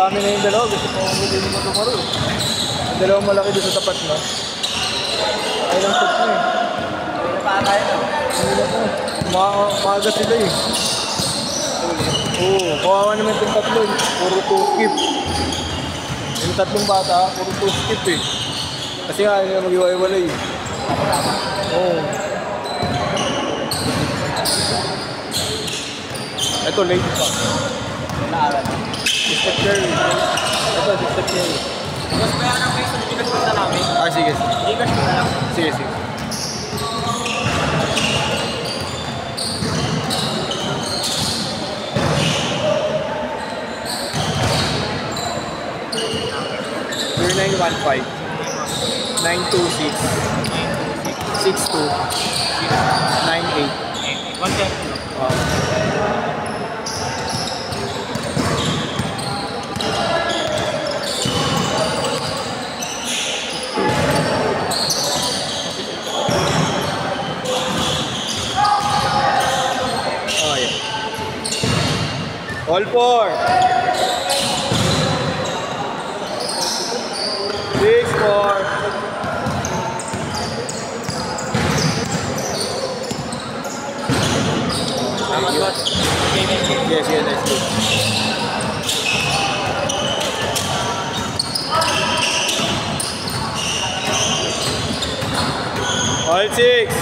Dami na yung dalawa. Gusto ko kung hindi mo tumaro. Ang dalawang malaki doon sa tapat na. Ay lang shot na eh. Hindi na pa tayo na. Hindi na po. Maaga sila eh. Oo, kawawa naman itong tatlo. Puro 2 skip. Yung tatlong bata, puro 2 skip eh. Kasi nga, hindi na mag-iwaiwalay eh. Oo. Ito, late pa. Naaral. Step Cherry. Ito, Step Cherry. Mas kaya nang may sa Gcash punta namin. Ah, sige, sige. Gcash ko na lang. Sige, sige. Your 915 926 62 98. 130. Oh, yeah. All four. 6-4. Yes, yes, let's go. All 6.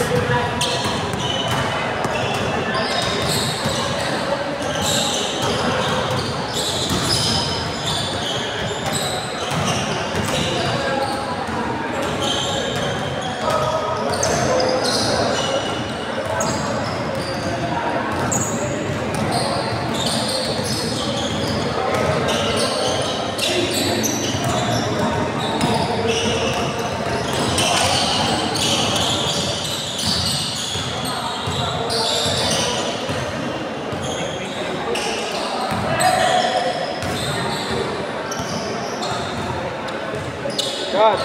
Cut.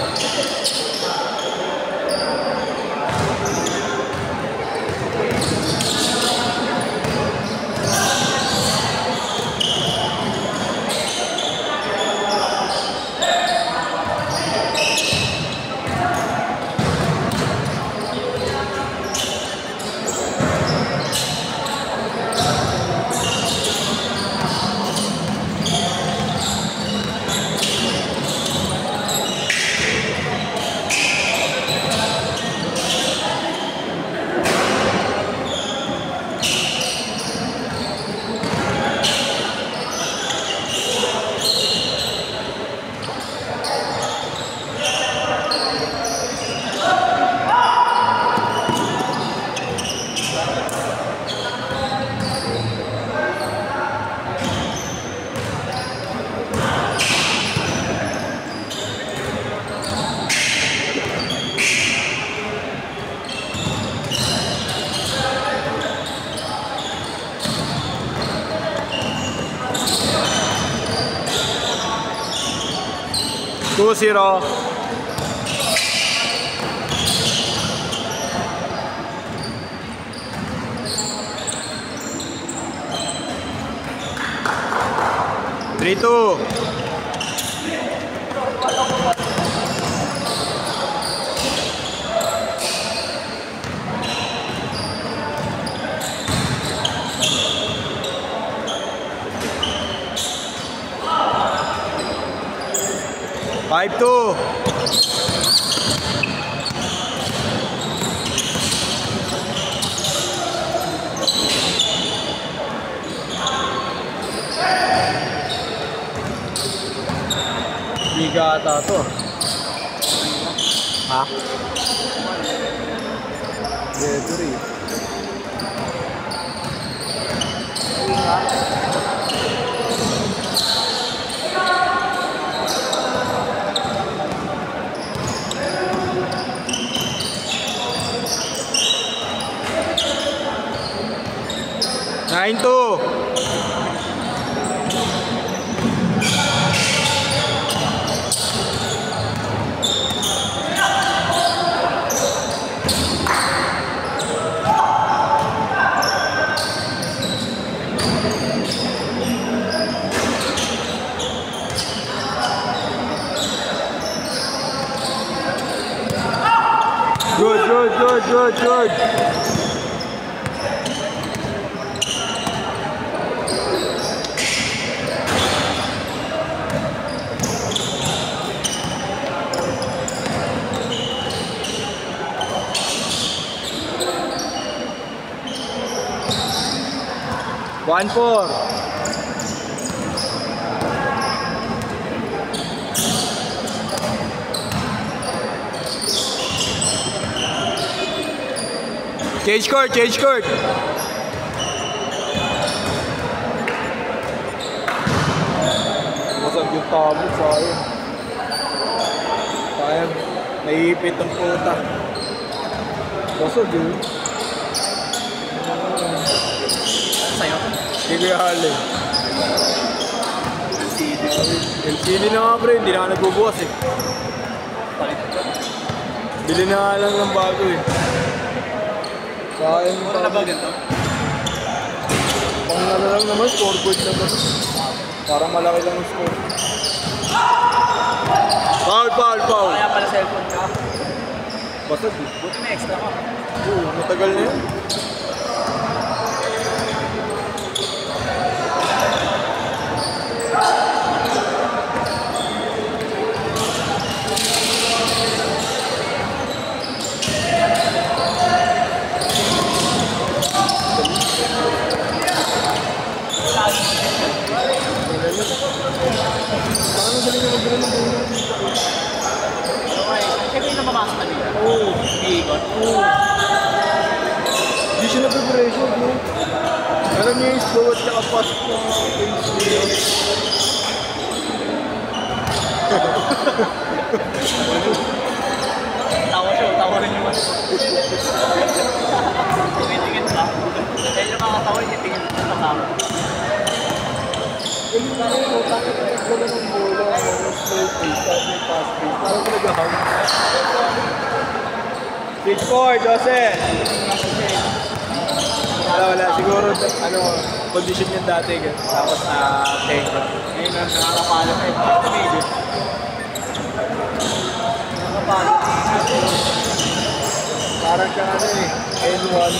Two zero. Three two. 5-2. Biga ata to. Ha? Gregory. Nine two. good, good. One four. Change court, change court. Masag yung tablet, sayang. Sayang, naiipit ang puta. Masag yun. Sa'yo? Hindi ko ihali. LCD na nga pre, hindi na nga nagbubukas eh. Bili na nga lang ng bago eh. Sayang Mura na ba ganito? Pang ano lang naman, scoreboard naman. Parang malaki lang yung score. Foul, foul, foul. Kaya pala cellphone ka. Basag eh. Buti may extra ka. Oo, matagal na yun. Okay. Siyempre yung namamasa ka nila. Oo. Iikot. Oo. Hindi siya na-preparation, bro. Alam niya yung slow at saka fast na pace niya. Tawa siya, tawa rin yung mas. Tingin-tingin ka. Kaya yung mga tawa, tingin sa tama. Ganun na yun, no? Bakit nagdala ng bola, ano, slow pace, tapos may fast pace. Parang talaga-hang. Pitch forward, Joseph! Wala. Siguro, ano, condition niyan dati, tapos na-tenga. Ngayon na nakakapalo ka. Tumigil. Nakakapalo. Parang ka ano eh, N1.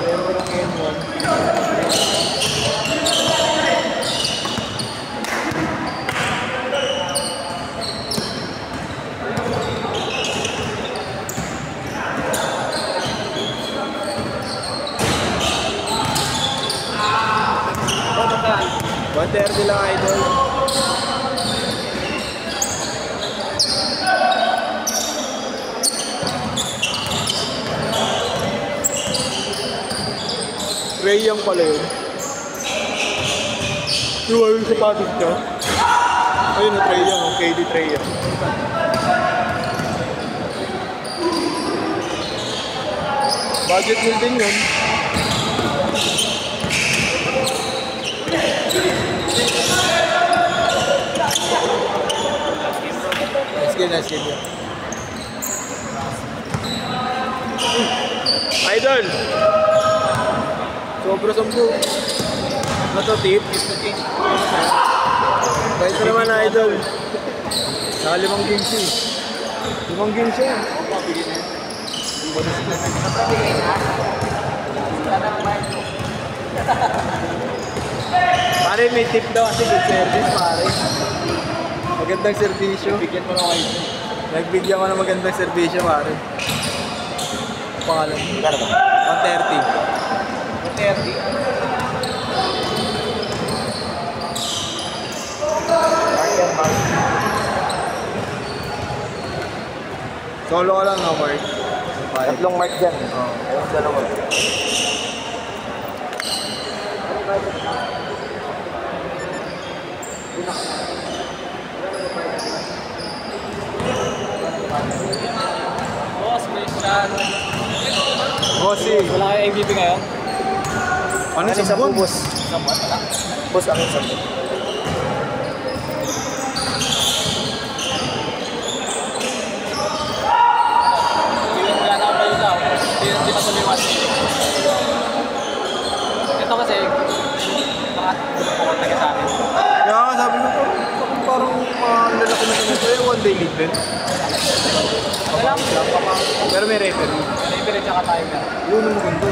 Member ng N1. Baka 130 lang, idol. Ray Young pala yun. Yung yung sapatos niya. Ayun na Ray Young, KD Ray Young. Budget meal din yun. Nice game yun. Idol! Sobra sampo. Ano to, tip? Kahit na naman, idol. Naka 5 games eh. 5 games yan. Pare, may tip daw kasi good service, pare. Magandang servisyo. bigyan mo na kayo. Nagbigyan ko ng magandang servisyo, pare. Pangalan. Kano ba? 130. 130. Solo ka lang, no, Mark? Tatlong mark dyan. Oo. Ayun, dalawa. Boss, may shot. Bossy. Wala kayo MVP ngayon? Ano yung sabon? Boss? Sabon? Wala? Boss, ang sabon. Wala na ako pa yun daw. Hindi pa tumiwas. Ito kasi, baka pumunta ka sa akin. Kaya sabi ko, parang lalaki na kami. Pero one day league din. Ano lang? Pero may referee. Libre tsaka timer. Yun ang maganda.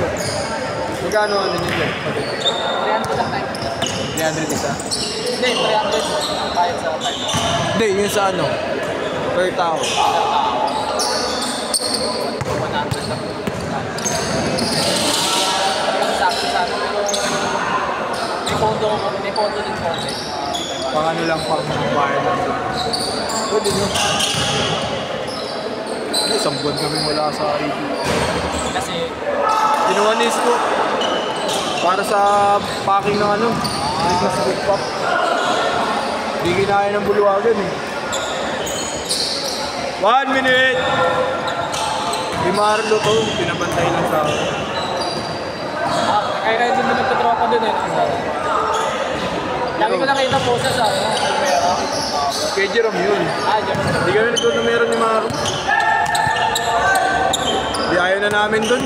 Magkano ano nyo dyan? 300 lang tayo. 300 isa? Hindi, 300 bayad sa timer. Hindi, yun sa ano? Per tao. Per tao. 100 lang. Yung sakto sa ano, pero may pondo din konti. Pang ano lang, pang bayad lang. Pwede nyo. Isang buwan kami wala sa ID. Kasi, Ginawa ni Isko. Para sa packing ng ano. Christmas gift pack. Hindi kinaya ng buluwagan eh. 1 minute! Di Marlo to, pinabantay lang sa akin. kaya din mo nagtatropa dun eh. Lagi ko nakita po sa ano, Almera. Kay Jerome yun. Diyan. Hindi kami nagtutumero ni Maro. Di ayaw na namin dun.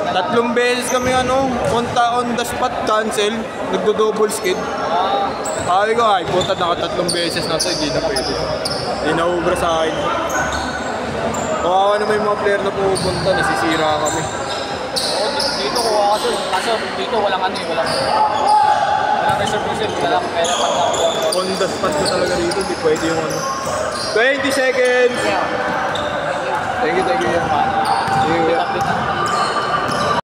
Tatlong beses kami ano, on the spot cancel, nagdo-double skid. Sabi ko, ay puta nakatatlong beses na to, hindi na pwede. Hindi na ubra sa akin. Kawawa naman yung mga player na pupunta, nasisira kami. Dito kuha ka dun. Kaso dito walang ano eh, walang reservation, walang pera pag nakuha. On the spot ko talaga dito, hindi pwede yung ano. 20 seconds! Thank you. Update na.